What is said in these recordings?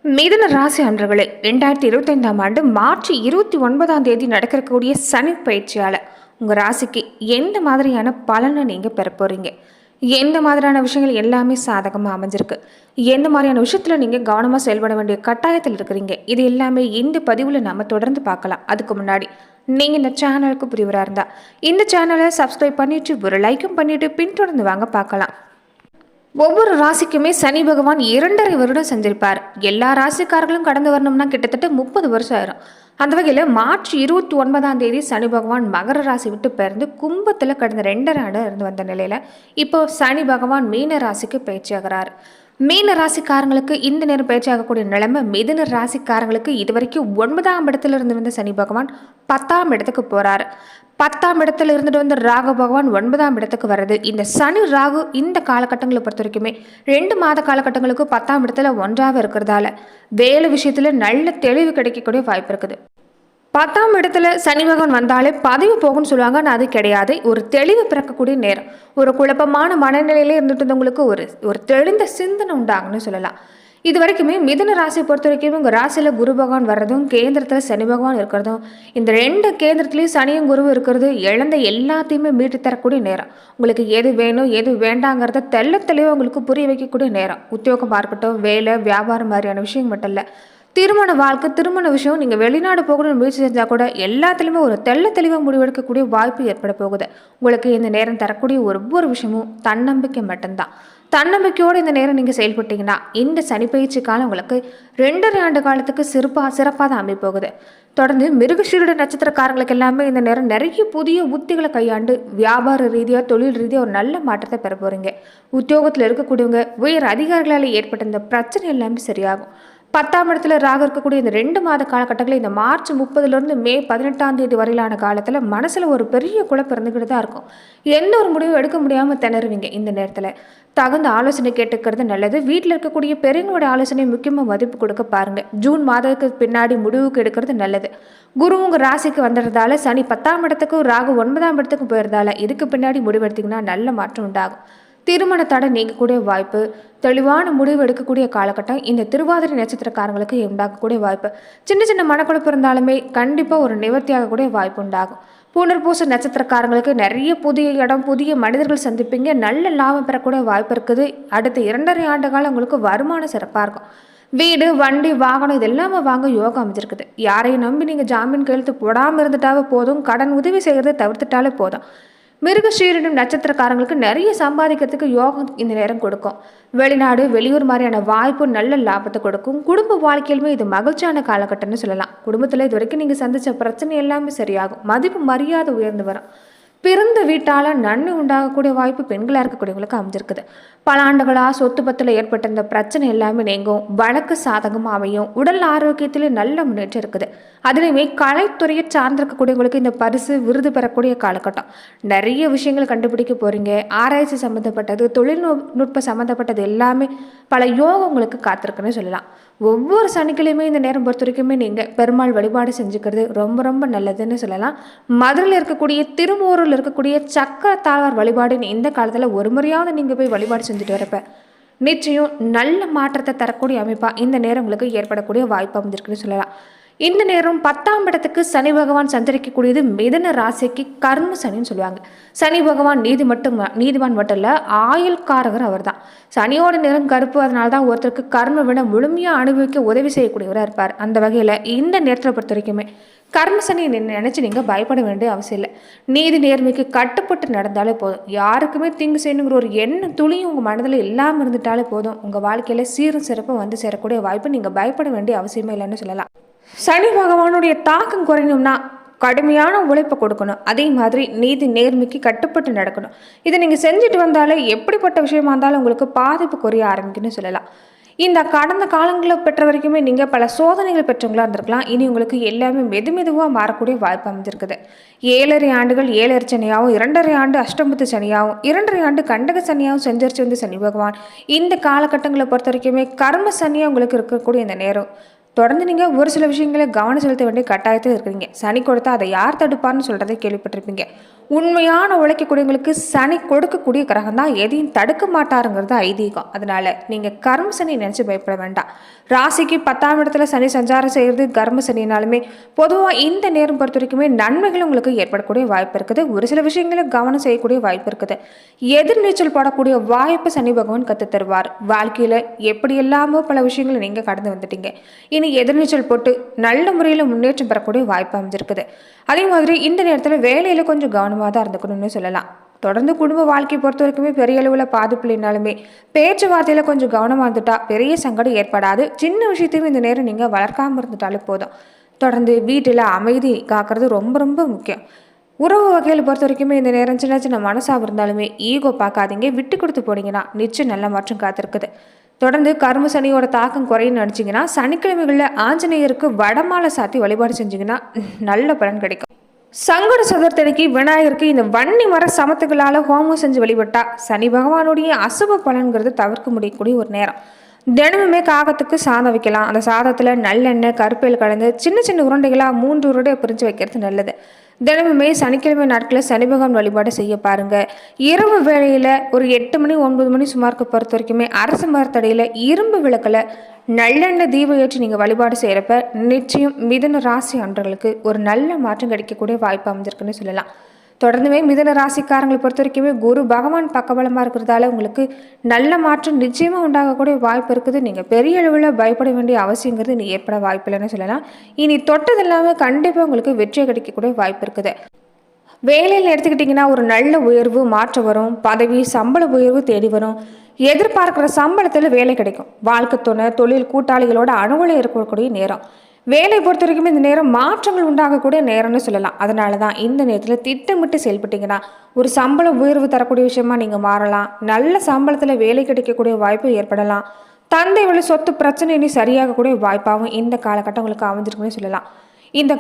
மிதுன ராசி அன்றர்களே 2025ஆம் ஆண்டு மார்ச் 29ஆம் தேதி நடக்கக்கூடிய சனி பயிற்சியால் உங்கள் ராசிக்கு எந்த மாதிரியான பலனை நீங்கள் பெற போகிறீங்க, எந்த மாதிரியான விஷயங்கள் எல்லாமே சாதகமாக அமைஞ்சிருக்கு, எந்த மாதிரியான விஷயத்தில் நீங்கள் கவனமாக செயல்பட வேண்டிய கட்டாயத்தில் இருக்கிறீங்க, இது எல்லாமே இந்த பதிவில் நம்ம தொடர்ந்து பார்க்கலாம். அதுக்கு முன்னாடி நீங்கள் இந்த சேனலுக்கு புரிவராக இருந்தால் இந்த சேனலை சப்ஸ்கிரைப் பண்ணிவிட்டு ஒரு லைக்கும் பண்ணிவிட்டு பின்தொடர்ந்து வாங்க பார்க்கலாம். ஒவ்வொரு ராசிக்குமே சனி பகவான் 2.5 வருடம் செஞ்சிருப்பார். எல்லா ராசிக்காரர்களும் கடந்து வரணும்னா கிட்டத்தட்ட 30 வருஷம் ஆயிரும். அந்த வகையில் மார்ச் 29ஆம் தேதி சனி பகவான் மகர ராசி விட்டு பிறந்து கும்பத்தில் கடந்த 2.5 ஆண்டு இருந்து வந்த நிலையில் இப்போ சனி பகவான் மீன ராசிக்கு பயிற்சியாகிறார். மீன ராசிக்காரங்களுக்கு இந்த நேரம் பயிற்சியாகக்கூடிய நிலைமை, மிதுன ராசிக்காரங்களுக்கு இதுவரைக்கும் 9ஆம் இடத்துல இருந்து வந்த சனி பகவான் 10ஆம் இடத்துக்கு போறாரு. 10ஆம் இடத்துல இருந்துட்டு வந்து ராகு பகவான் 9ஆம் இடத்துக்கு வர்றது. இந்த சனி ராகு இந்த காலகட்டங்களை பொறுத்த வரைக்குமே 2 மாத காலகட்டங்களுக்கு 10ஆம் இடத்துல ஒன்றாக இருக்கிறதால வேலை விஷயத்துல நல்ல தெளிவு கிடைக்கக்கூடிய வாய்ப்பு இருக்குது. 10ஆம் இடத்துல சனி பகவான் வந்தாலே பதவி போகும்னு சொல்லுவாங்க. ஆனால் அது கிடையாது. ஒரு தெளிவு பிறக்கக்கூடிய நேரம். ஒரு குழப்பமான மனநிலையிலே இருந்துட்டு இருந்தவங்களுக்கு ஒரு தெளிந்த சிந்தனை உண்டாகுன்னு சொல்லலாம். இது வரைக்குமே மிதுன ராசியை பொறுத்த வரைக்கும் உங்கள் ராசியில் குரு பகவான் வர்றதும் கேந்திரத்தில் சனி பகவான் இருக்கிறதும், இந்த 2 கேந்திரத்துலேயும் சனியும் குருவும் இருக்கிறது இழந்த எல்லாத்தையுமே மீட்டு தரக்கூடிய நேரம். உங்களுக்கு எது வேணும் எது வேண்டாங்கிறத தெளிவாக உங்களுக்கு புரிய வைக்கக்கூடிய நேரம். உத்தியோகமாக இருக்கட்டும், வேலை வியாபாரம் மாதிரியான விஷயம் மட்டும் இல்லை, திருமண வாழ்க்கை திருமண விஷயம், நீங்கள் வெளிநாடு போகணும்னு முயற்சி செஞ்சால் கூட எல்லாத்துலேயுமே ஒரு தெளிவாக முடிவெடுக்கக்கூடிய வாய்ப்பு ஏற்பட போகுது. உங்களுக்கு இந்த நேரம் தரக்கூடிய ஒவ்வொரு விஷயமும் தன்னம்பிக்கை மட்டும்தான். தன்னம்பிக்கையோடு இந்த நேரம் நீங்கள் செயல்பட்டீங்கன்னா இந்த சனி பயிற்சி காலம் உங்களுக்கு 2.5 ஆண்டு காலத்துக்கு சிறப்பாக தான் அமைப்போகுது. தொடர்ந்து மிருகசீரிட நட்சத்திரக்காரங்களுக்கு எல்லாமே இந்த நேரம் நிறைய புதிய உத்திகளை கையாண்டு வியாபார ரீதியாக தொழில் ரீதியாக ஒரு நல்ல மாற்றத்தை பெற போகிறீங்க. உத்தியோகத்தில் இருக்கக்கூடியவங்க உயர் அதிகாரிகளால் ஏற்பட்ட இந்த பிரச்சனை எல்லாமே சரியாகும். 10ஆம் இடத்துல ராகு இருக்கக்கூடிய இந்த 2 மாத காலகட்டங்களில் இந்த மார்ச் 30லேருந்து மே 18ஆம் தேதி வரையிலான காலத்தில் மனசில் ஒரு பெரிய குழப்பம் இருந்துக்கிட்டு தான் இருக்கும். எந்த ஒரு முடிவும் எடுக்க முடியாமல் திணறுவீங்க. இந்த நேரத்தில் தகுந்த ஆலோசனை கேட்டுக்கிறது நல்லது. வீட்டில் இருக்கக்கூடிய பெரியவங்களோட ஆலோசனை முக்கியமாக மதிப்பு கொடுக்க பாருங்கள். ஜூன் மாதத்துக்கு பின்னாடி முடிவுக்கு எடுக்கிறது நல்லது. குரு உங்கள் ராசிக்கு வந்துடுறதால சனி 10ஆம் இடத்துக்கும் ராகு 9ஆம் இடத்துக்கும் போயிருந்தால இதுக்கு பின்னாடி முடிவெடுத்திங்கன்னா நல்ல மாற்றம் உண்டாகும். திருமண தடை நீங்கக்கூடிய வாய்ப்பு, தெளிவான முடிவு எடுக்கக்கூடிய காலகட்டம் இந்த திருவாதிரை நட்சத்திரக்காரங்களுக்கு உண்டாகக்கூடிய வாய்ப்பு. சின்ன மனக்குழப்பம் இருந்தாலுமே கண்டிப்பாக ஒரு நிவர்த்தியாகக்கூடிய வாய்ப்பு உண்டாகும். புனர்பூச நட்சத்திரக்காரங்களுக்கு நிறைய புதிய இடம், புதிய மனிதர்கள் சந்திப்பீங்க. நல்ல லாபம் பெறக்கூடிய வாய்ப்பு இருக்குது. அடுத்த 2.5 ஆண்டு காலம் உங்களுக்கு வருமானம் சிறப்பாக இருக்கும். வீடு, வண்டி, வாகனம் இது எல்லாமே வாங்க யோகம் அமைஞ்சிருக்குது. யாரையும் நம்பி நீங்கள் ஜாமீன் கையெழுத்து போடாமல் இருந்துட்டாவே போதும். கடன் உதவி செய்கிறத தவிர்த்துட்டாலே போதும். மிருகசீரிடம் நட்சத்திரக்காரங்களுக்கு நிறைய சம்பாதிக்கிறதுக்கு யோகம் இந்த நேரம் கொடுக்கும். வெளிநாடு வெளியூர் மாதிரியான வாய்ப்பு நல்ல லாபத்தை கொடுக்கும். குடும்ப வாழ்க்கையிலுமே இது மகிழ்ச்சியான காலகட்டம்னு சொல்லலாம். குடும்பத்தில் இது வரைக்கும் நீங்கள் சந்தித்த பிரச்சனை எல்லாமே சரியாகும். மதிப்பு மரியாதை உயர்ந்து வரும். பிறந்த வீட்டால் நன்மை உண்டாகக்கூடிய வாய்ப்பு பெண்களாக இருக்கக்கூடியவங்களுக்கு அமைஞ்சிருக்குது. பல ஆண்டுகளாக சொத்து பத்தில் ஏற்பட்ட இந்த பிரச்சனை எல்லாமே நீங்கும். வழக்கு சாதகமாக அமையும். உடல் ஆரோக்கியத்திலே நல்ல முன்னேற்றம் இருக்குது. அதுலேயுமே கலைத்துறையை சார்ந்திருக்கக்கூடியவங்களுக்கு இந்த பரிசு விருது பெறக்கூடிய காலகட்டம். நிறைய விஷயங்கள் கண்டுபிடிக்க போகிறீங்க. ஆராய்ச்சி சம்மந்தப்பட்டது, தொழில்நுட்ப சம்மந்தப்பட்டது எல்லாமே பல யோகம் உங்களுக்கு காத்திருக்குன்னு சொல்லலாம். ஒவ்வொரு சனிக்கிழமையும் இந்த நேரம் பொறுத்த வரைக்குமே நீங்கள் பெருமாள் வழிபாடு செஞ்சுக்கிறது ரொம்ப நல்லதுன்னு சொல்லலாம். மதுரையில் இருக்கக்கூடிய திருமூரில் இருக்கக்கூடிய சக்கர தாழ்வார் வழிபாடுன்னு இந்த காலத்தில் ஒரு முறையாவது நீங்கள் போய் வழிபாடு செஞ்சுட்டு வரப்ப நிச்சயம் நல்ல மாற்றத்தை தரக்கூடிய அமைப்பாக இந்த நேரம் உங்களுக்கு ஏற்படக்கூடிய வாய்ப்பு அமைஞ்சிருக்குன்னு சொல்லலாம். இந்த நேரம் 10ஆம் இடத்துக்கு சனி பகவான் சஞ்சரிக்கக்கூடியது மிதுன ராசிக்கு கர்ம சனின்னு சொல்லுவாங்க. சனி பகவான் நீதிமான் மட்டும் இல்லை, ஆயுள்காரகர் அவர் தான். சனியோட நிறம் கருப்பு. அதனால தான் ஒருத்தருக்கு கர்ம விட முழுமையாக அனுபவிக்க உதவி செய்யக்கூடியவராக இருப்பார். அந்த வகையில் இந்த நேரத்தை பொறுத்த வரைக்குமே கர்ம சனி நினச்சி நீங்கள் பயப்பட வேண்டிய அவசியம் இல்லை. நீதி நேர்மைக்கு கட்டுப்பட்டு நடந்தாலே போதும். யாருக்குமே தீங்கு செய்யணுங்கிற ஒரு எண்ணம் துளியும் உங்கள் மனதில் இல்லாமல் இருந்துட்டாலே போதும். உங்கள் வாழ்க்கையில் சீரும் சிறப்பும் வந்து சேரக்கூடிய வாய்ப்பு. நீங்கள் பயப்பட வேண்டிய அவசியமே இல்லைன்னு சொல்லலாம். சனி பகவானுடைய தாக்கம் குறையணும்னா கடுமையான உழைப்பை கொடுக்கணும். அதே மாதிரி நீதி நேர்மைக்கு கட்டுப்பட்டு நடக்கணும். இதை நீங்கள் செஞ்சுட்டு வந்தாலே எப்படிப்பட்ட விஷயமா இருந்தாலும் உங்களுக்கு பாதிப்பு குறைய ஆரம்பிக்குன்னு சொல்லலாம். இந்த கடந்த காலங்களில் பெற்ற வரைக்குமே நீங்கள் பல சோதனைகள் பெற்றவங்களாக இருந்திருக்கலாம். இனி உங்களுக்கு எல்லாமே மெதுவாக மாறக்கூடிய வாய்ப்பு அமைஞ்சிருக்குது. 7.5 ஆண்டுகள் 7 சனியாகவும், 2.5 ஆண்டு அஷ்டமத்து சனியாகவும், 2.5 ஆண்டு கண்டக சனியாகவும் செஞ்சரிச்சு வந்து சனி பகவான் இந்த காலகட்டங்களை பொறுத்த வரைக்குமே கர்ம சனியாக உங்களுக்கு இருக்கக்கூடிய இந்த நேரம் தொடர்ந்து நீங்கள் ஒரு சில விஷயங்களை கவனம் செலுத்த வேண்டிய கட்டாயத்தில் இருக்கிறீங்க. சனி கொடுத்தா அதை யார் தடுப்பார்னு சொல்கிறதை கேள்விப்பட்டிருப்பீங்க. உண்மையான உழைக்கக்கூடியவங்களுக்கு சனி கொடுக்கக்கூடிய கிரகம் தான், எதையும் தடுக்க மாட்டாருங்கிறது ஐதீகம். அதனால நீங்கள் கர்ம சனி நினச்சி பயப்பட வேண்டாம். ராசிக்கு 10ஆம் இடத்துல சனி சஞ்சாரம் செய்கிறது கர்ம சனினாலுமே பொதுவாக இந்த நேரம் பொறுத்த வரைக்குமே நன்மைகள் உங்களுக்கு ஏற்படக்கூடிய வாய்ப்பு இருக்குது. ஒரு சில விஷயங்களை கவனம் செய்யக்கூடிய வாய்ப்பு இருக்குது. எதிர்நீச்சல் போடக்கூடிய வாய்ப்பு சனி பகவான் கற்று தருவார். வாழ்க்கையில் எப்படி எல்லாமோ பல விஷயங்களை நீங்கள் கடந்து வந்துட்டீங்க. இனி எதிர்நீச்சல் போட்டு நல்ல முறையில் முன்னேற்றம் பெறக்கூடிய வாய்ப்பு அமைஞ்சிருக்குது. அதே மாதிரி இந்த நேரத்தில் வேலையில் கொஞ்சம் கவனமாக தான் இருந்துக்கணும்னு சொல்லலாம். தொடர்ந்து குடும்ப வாழ்க்கையை பொறுத்த வரைக்குமே பெரிய அளவில் பாதிப்பு இல்லைனாலுமே பேச்சுவார்த்தையில் கொஞ்சம் கவனமாக இருந்துட்டா பெரிய சங்கடம் ஏற்படாது. சின்ன விஷயத்தையும் இந்த நேரம் நீங்கள் வளர்க்காமல் இருந்துட்டாலே போதும். தொடர்ந்து வீட்டில் அமைதி காக்கிறது ரொம்ப ரொம்ப முக்கியம். உறவு வகையில் பொறுத்த வரைக்குமே இந்த நேரம் சின்ன சின்ன மனசாக இருந்தாலுமே ஈகோ பார்க்காதீங்க. விட்டு கொடுத்து போனீங்கன்னா நிச்சயம் நல்ல மாற்றம் காத்திருக்குது. தொடர்ந்து கர்ம சனியோட தாக்கம் குறையும் நினச்சிங்கன்னா சனிக்கிழமைகளில் ஆஞ்சநேயருக்கு வடமாலை சாத்தி வழிபாடு செஞ்சிங்கன்னா நல்ல பலன் கிடைக்கும். சங்கட சதுர்த்திக்கு விநாயகருக்கு இந்த வன்னி மர சமத்துகளால் ஹோமம் செஞ்சு வழிபட்டா சனி பகவானுடைய அசுப பலன்கிறது தவிர்க்க முடியக்கூடிய ஒரு நேரம். தினமுமே காகத்துக்கு சாதம் வைக்கலாம். அந்த சாதத்தில் நல்லெண்ணெய் கருப்பையில் கலந்து சின்ன சின்ன உருண்டைகளாக 3 உருண்டையை பிரித்து வைக்கிறது நல்லது. தினமுமே சனிக்கிழமை நாட்களில் சனி பகவான் வழிபாடு செய்ய பாருங்க. இரவு வேளையில் ஒரு 8 மணி 9 மணி சுமாருக்கு பொறுத்த வரைக்குமே அரச மரத்தடியில் இரும்பு விளக்கில் நல்லெண்ணெய் தீபம் ஏற்றி நீங்கள் வழிபாடு செய்கிறப்ப நிச்சயம் மிதுன ராசி அன்றர்களுக்கு ஒரு நல்ல மாற்றம் கிடைக்கக்கூடிய வாய்ப்பு அமைஞ்சிருக்குன்னு சொல்லலாம். தொடர்ந்துமே மிதுன ராசிக்காரங்களை பொறுத்த வரைக்குமே குரு பகவான் பக்கபலமாக இருக்கிறதால உங்களுக்கு நல்ல மாற்றம் நிச்சயமாக உண்டாகக்கூடிய வாய்ப்பு இருக்குது. நீங்கள் பெரிய அளவில் பயப்பட வேண்டிய அவசியங்கிறது இனி ஏற்பட வாய்ப்பு இல்லைன்னு சொல்லலாம். இனி தொட்டது இல்லாமல் கண்டிப்பாக உங்களுக்கு வெற்றி கிடைக்கக்கூடிய வாய்ப்பு இருக்குது. வேலையில் எடுத்துக்கிட்டிங்கன்னா ஒரு நல்ல உயர்வு மாற்றம் வரும். பதவி சம்பள உயர்வு தேடி வரும். எதிர்பார்க்குற சம்பளத்தில் வேலை கிடைக்கும். வாழ்க்கை துணை தொழில் கூட்டாளிகளோட அனுகூலம் இருக்கக்கூடிய நேரம். வேலை பொறுத்த வரைக்கும் இந்த நேரம் மாற்றங்கள் உண்டாகக்கூடிய நேரம்னு சொல்லலாம். அதனால தான் இந்த நேரத்தில் திட்டமிட்டு செயல்பட்டீங்கன்னா ஒரு சம்பள உயர்வு தரக்கூடிய விஷயமா நீங்கள் மாறலாம். நல்ல சம்பளத்தில் வேலை கிடைக்கக்கூடிய வாய்ப்பு ஏற்படலாம். தந்தை வழி சொத்து பிரச்சனை இனி சரியாகக்கூடிய வாய்ப்பாகவும் இந்த காலகட்டம் உங்களுக்கு அமைஞ்சிருக்குன்னு சொல்லலாம். இந்த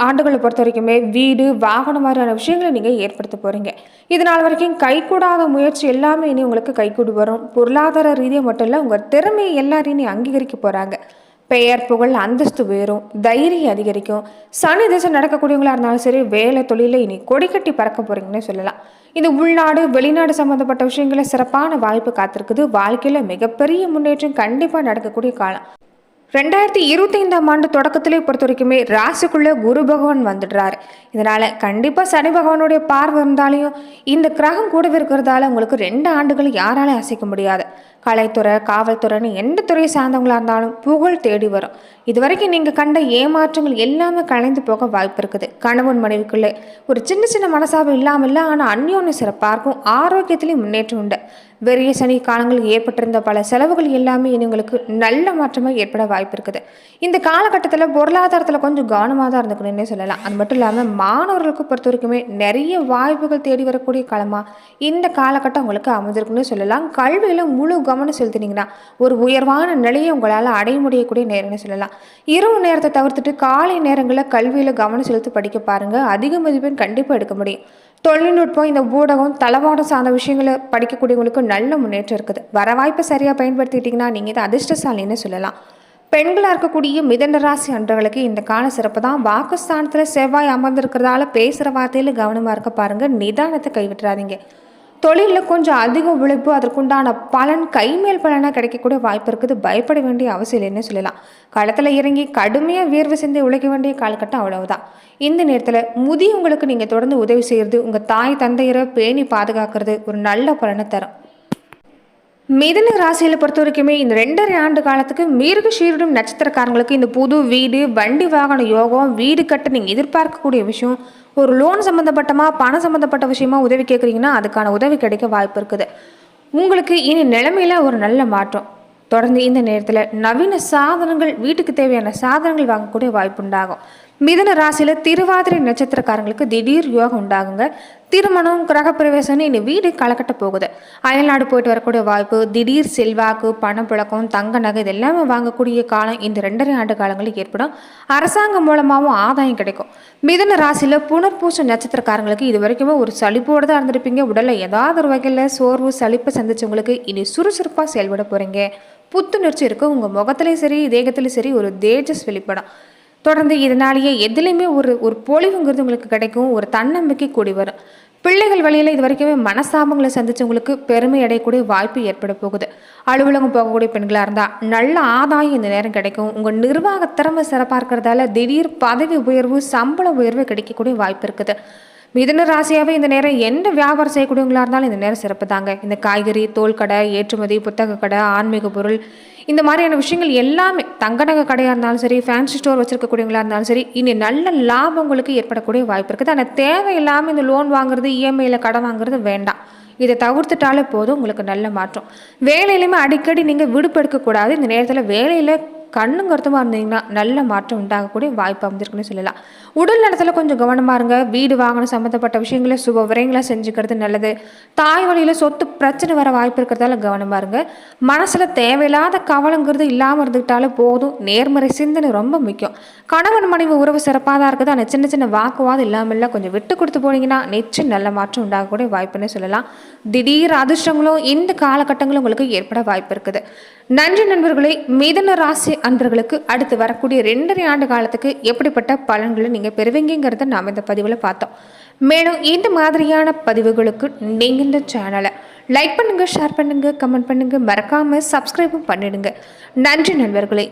ஆண்டுகளை பொறுத்த வரைக்குமே வீடு வாகனம் மாதிரியான விஷயங்களை நீங்கள் ஏற்படுத்த போகிறீங்க. இதனால் வரைக்கும் கைகூடாத முயற்சி எல்லாமே இனி உங்களுக்கு கைகூடி வரும். பொருளாதார ரீதியாக மட்டும் இல்லை, உங்கள் திறமையை எல்லாரையும் இனி அங்கீகரிக்க போகிறாங்க. பெயர் புகழ் அந்தஸ்து உயரும். தைரியம் அதிகரிக்கும். சனி திசை நடக்கக்கூடியவங்களா இருந்தாலும் சரி வேலை தொழில இனி கொடி கட்டி பறக்க போறீங்கன்னு சொல்லலாம். இந்த உள்நாடு வெளிநாடு சம்பந்தப்பட்ட விஷயங்கள சிறப்பான வாய்ப்பு காத்திருக்குது. வாழ்க்கையில் மிகப்பெரிய முன்னேற்றம் கண்டிப்பாக நடக்கக்கூடிய காலம். 2025ஆம் ஆண்டு தொடக்கத்திலே பொறுத்த வரைக்குமே ராசிக்குள்ள குரு பகவான் வந்துடுறாரு. இதனால கண்டிப்பாக சனி பகவானுடைய பார்வை இருந்தாலையும் இந்த கிரகம் கூடவே இருக்கிறதால உங்களுக்கு 2 ஆண்டுகள் யாராலையும் அசைக்க முடியாது. கலைத்துறை காவல்துறைன்னு எந்த துறையை சார்ந்தவங்களா இருந்தாலும் புகழ் தேடி வரும். இதுவரைக்கும் நீங்கள் கண்ட ஏமாற்றங்கள் எல்லாமே கலைந்து போக வாய்ப்பு இருக்குது. கணவன் மனைவிக்குள்ளே ஒரு சின்ன சின்ன மனசாபம் இல்லாமல் இல்லை, ஆனால் அந்யோன்யம் சிறப்பாக இருக்கும். ஆரோக்கியத்திலையும் முன்னேற்றம் உண்டு. வெறிய சனி காலங்களில் ஏற்பட்டிருந்த பல செலவுகள் எல்லாமே இவங்களுக்கு நல்ல மாற்றமாக ஏற்பட வாய்ப்பு இருக்குது. இந்த காலகட்டத்தில் பொருளாதாரத்தில் கொஞ்சம் கவனமாக தான் இருந்துக்கணும்னே சொல்லலாம். அது மட்டும் இல்லாமல் மாணவர்களுக்கு பொறுத்த வரைக்குமே நிறைய வாய்ப்புகள் தேடி வரக்கூடிய காலமாக இந்த காலகட்டம் உங்களுக்கு அமைஞ்சிருக்குன்னு சொல்லலாம். கல்வியில் முழு கவனம் செலுத்தினீங்கன்னா ஒரு உயர்வான நிலையை உங்களால் அடைய முடியக்கூடிய நேரம்னு சொல்லலாம். இரவு நேரத்தை தவிர்த்துட்டு காலை நேரங்களில் கல்வியில் கவனம் செலுத்தி படிக்க பாருங்கள். அதிக மதிப்பெண் கண்டிப்பாக எடுக்க முடியும். தொழில்நுட்பம் இந்த ஊடகம் தளவாடம் சார்ந்த விஷயங்களை படிக்கக்கூடியவங்களுக்கு நல்ல முன்னேற்றம் இருக்குது. வர வாய்ப்பை சரியாக பயன்படுத்திக்கிட்டிங்கன்னா நீங்கள் இதை அதிர்ஷ்டசாலின்னு சொல்லலாம். பெண்களாக இருக்கக்கூடிய மிதுன ராசி அன்றர்களுக்கு இந்த கால சிறப்பு தான். வாக்குஸ்தானத்தில் செவ்வாய் அமர்ந்திருக்கிறதால பேசுகிற வார்த்தையில் கவனமாக இருக்க பாருங்கள். நிதானத்தை கைவிட்டுறாதீங்க. தொழிலில் கொஞ்சம் அதிக உழைப்பு அதற்குண்டான பலன் கைமேல் பலனாக கிடைக்கக்கூடிய வாய்ப்பு இருக்குது. பயப்பட வேண்டிய அவசியம் இல்லைன்னு சொல்லலாம். களத்தில் இறங்கி கடுமையாக வியர்வை சிந்தி உழைக்க வேண்டிய காலகட்டம் அவ்வளவுதான். இந்த நேரத்தில் முதியவங்களுக்கு நீங்கள் தொடர்ந்து உதவி செய்கிறது, உங்கள் தாய் தந்தையரை பேணி பாதுகாக்கிறது ஒரு நல்ல பலனை தரும். மிதுன ராசியில் பொறுத்த வரைக்குமே இந்த 2.5 ஆண்டு காலத்துக்கு மிருகசீரிடம் நட்சத்திரக்காரங்களுக்கு இந்த புது வீடு வண்டி வாகன யோகம் வீடு கட்ட நீங்கள் எதிர்பார்க்கக்கூடிய விஷயம், ஒரு லோன் சம்மந்தப்பட்டமா பணம் சம்மந்தப்பட்ட விஷயமா உதவி கேட்குறீங்கன்னா அதுக்கான உதவி கிடைக்க வாய்ப்பு இருக்குது. உங்களுக்கு இனி நிலைமையில் ஒரு நல்ல மாற்றம். தொடர்ந்து இந்த நேரத்தில் நவீன சாதனங்கள் வீட்டுக்கு தேவையான சாதனங்கள் வாங்கக்கூடிய வாய்ப்பு உண்டாகும். மிதுன ராசியில் திருவாதிரை நட்சத்திரக்காரங்களுக்கு திடீர் யோகம் உண்டாகுங்க. திருமணம், கிரகப்பிரவேசம்னு இந்த வீடு களக்கட்ட போகுது. அயல்நாடு போயிட்டு வரக்கூடிய வாய்ப்பு, திடீர் செல்வாக்கு, பணப்புழக்கம், தங்க நகை இது எல்லாமே வாங்கக்கூடிய காலம் இந்த 2.5 ஆண்டு காலங்களில் ஏற்படும். அரசாங்கம் மூலமாகவும் ஆதாயம் கிடைக்கும். மிதுன ராசியில் புனர்பூச நட்சத்திரக்காரங்களுக்கு இது வரைக்குமே ஒரு சலிப்போடு தான் இருந்திருப்பீங்க. உடலில் ஏதாவது ஒரு வகையில் சோர்வு, சலிப்பு சந்திச்சவங்களுக்கு இனி சுறுசுறுப்பாக செயல்பட போகிறீங்க. புத்துணர்ச்சி இருக்கும். உங்கள் முகத்துலேயும் சரி, தேகத்துலேயும் சரி ஒரு தேஜஸ் வெளிப்படும். தொடர்ந்து இதனாலேயே எதுலேயுமே ஒரு பொலிவுங்கிறது உங்களுக்கு கிடைக்கும். ஒரு தன்னம்பிக்கை கூடி வரும். பிள்ளைகள் வழியில் இது வரைக்குமே மனசாபங்களை சந்திச்சவங்களுக்கு பெருமை அடையக்கூடிய வாய்ப்பு ஏற்பட போகுது. அலுவலகம் போகக்கூடிய பெண்களாக இருந்தால் நல்ல ஆதாயம் இந்த நேரம் கிடைக்கும். உங்கள் நிர்வாக திறமை சிறப்பாக இருக்கிறதால திடீர் பதவி உயர்வு, சம்பள உயர்வு கிடைக்கக்கூடிய வாய்ப்பு இருக்குது. மிதுன ராசியாகவே இந்த நேரம் எந்த வியாபாரம் செய்யக்கூடியவங்களா இருந்தாலும் இந்த நேரம் சிறப்பு தாங்க. இந்த காய்கறி, தோல் கடை, ஏற்றுமதி, புத்தக கடை, ஆன்மீக பொருள் இந்த மாதிரியான விஷயங்கள் எல்லாமே, தங்க நகை கடையாக இருந்தாலும் சரி, ஃபேன்சி ஸ்டோர் வச்சுருக்கக்கூடியவங்களா இருந்தாலும் சரி, இனி நல்ல லாபம் உங்களுக்கு ஏற்படக்கூடிய வாய்ப்பு இருக்குது. ஆனால் தேவையில்லாமல் இந்த லோன் வாங்குறது, இஎம்ஐயில் கடன் வாங்குறது வேண்டாம். இதை தவிர்த்துட்டாலே போதும், உங்களுக்கு நல்ல மாற்றம். வேலையிலுமே அடிக்கடி நீங்கள் விடுபெடுக்கக்கூடாது. இந்த நேரத்தில் வேலையில் கண்ணும் கருத்துமாக இருந்தீங்கன்னா நல்ல மாற்றம் உண்டாகக்கூடிய வாய்ப்பு அமைஞ்சிருக்குன்னு சொல்லலாம். உடல் நலத்தில் கொஞ்சம் கவனமாக இருங்க. வீடு வாகனம் சம்மந்தப்பட்ட விஷயங்களை சுப விரயங்களாக செஞ்சுக்கிறது நல்லது. தாய் வழியில் சொத்து பிரச்சனை வர வாய்ப்பு இருக்கிறதால கவனமாக இருங்க. மனசில் தேவையில்லாத கவலைங்கிறது இல்லாமல் இருந்துக்கிட்டாலே போதும். நேர்மறை சிந்தனை ரொம்ப முக்கியம். கணவன் மனைவி உறவு சிறப்பாக தான் இருக்குது. ஆனால் சின்ன சின்ன வாக்குவாதம் இல்லாமல் கொஞ்சம் விட்டு கொடுத்து போனீங்கன்னா நிச்சயம் நல்ல மாற்றம் உண்டாகக்கூடிய வாய்ப்புன்னு சொல்லலாம். திடீர் அதிர்ஷ்டங்களும் இந்த காலகட்டங்களும் உங்களுக்கு ஏற்பட வாய்ப்பு இருக்குது. நன்றி நண்பர்களே. மிதுன ராசி அன்பர்களுக்கு அடுத்து வரக்கூடிய 2.5 ஆண்டு காலத்துக்கு எப்படிப்பட்ட பலன்களை நீங்கள் பெறுவீங்கிறத நாம் இந்த பதிவில் பார்த்தோம். மேலும் இந்த மாதிரியான பதிவுகளுக்கு நீங்கள் இந்த சேனலை லைக் பண்ணுங்கள், ஷேர் பண்ணுங்கள், கமெண்ட் பண்ணுங்கள், மறக்காமல் சப்ஸ்கிரைபும் பண்ணிடுங்க. நன்றி நண்பர்களே.